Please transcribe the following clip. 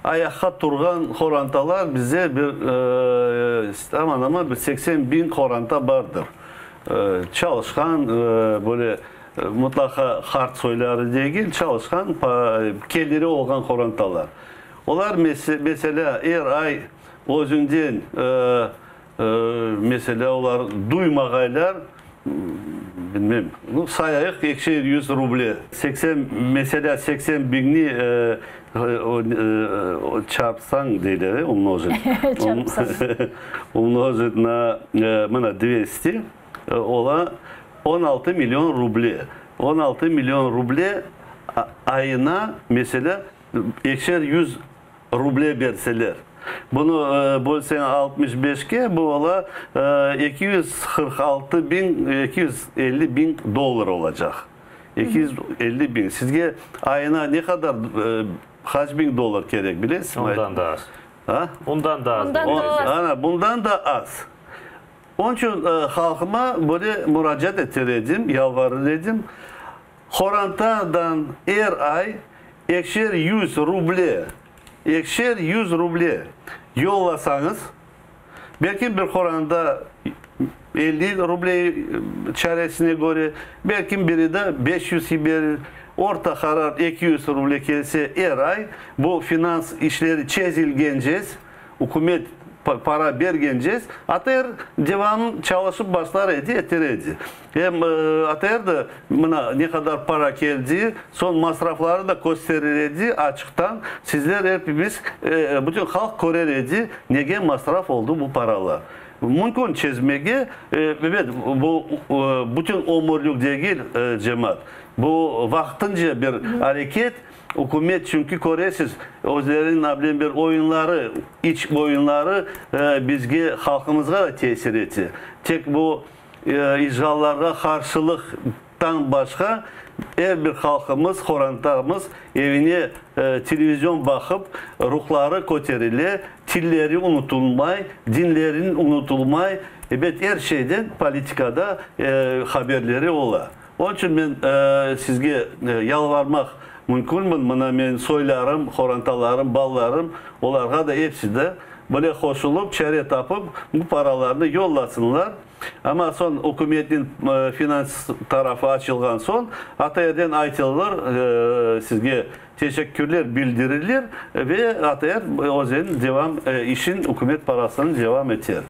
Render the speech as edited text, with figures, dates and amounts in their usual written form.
ayakta turgan horantalar bize aman ama bir 80 bin horanta vardır. Çalışkan böyle mutlaka hard soyları değil, çalışkan kelleri olan horantalar. Onlar mesela eğer ay özünden mesela onlar duymagaylar bilmem. Sayayık ekşi 100 ruble. 80 mesela 80 binni çarpsan deyleri umnожить. Umnожить на 200 ola 16 milyon ruble. 16 milyon ruble ayına mesela ekşer 100 ruble verseler. Bunu bölsen 65'ke bu ola 250 bin dolar olacak. 250 bin. Sizge ayına ne kadar kaç bin dolar gerek bilirsiniz? Ondan da az. Ha? Ondan da az. Bundan da az. Onun için halkıma böyle müracaat ettirdim, yalvarırdım. Horantadan her ay ekşer 100 ruble, ekşer 100 ruble yollasanız, belki bir horanda 50 ruble çaresine göre, belki biri de 500 verir. Orta karar 200 ruble gelse her ay bu finans işleri çözülgeneceğiz. Hükümet para vergeneceğiz. Atayır devam çalışıp başlar ettiredi. Hem Atayır da buna ne kadar para geldi, son masrafları da gösterirdi açıktan. Sizler hepimiz, bütün halk görerdi nege masraf oldu bu paralar. Mümkün çözmeye, evet bu bütün ömürlük değil cemaat. Bu vaktince bir hareket. Hükümet çünkü Koresiz özlerinin bir oyunları, iç oyunları bizge halkımıza da tesir etti. Tek bu icralara karşılıktan başka her bir halkımız, horantamız evine televizyon bakıp ruhları koterile, tilleri unutulmay, dinlerin unutulmay, evet her şeyden politikada haberleri ola. Onun için ben sizge yalvarmak mümkün bana ben soylarım, horantalarım, ballarım, onlara da hepsi de böyle hoşulup, çare tapıp bu paralarını yollasınlar. Ama son hükümetin finans tarafı açılgan son Atay'dan aytılır, sizge teşekkürler bildirilir ve Atay o zaman devam işin hükümet parasını devam eder.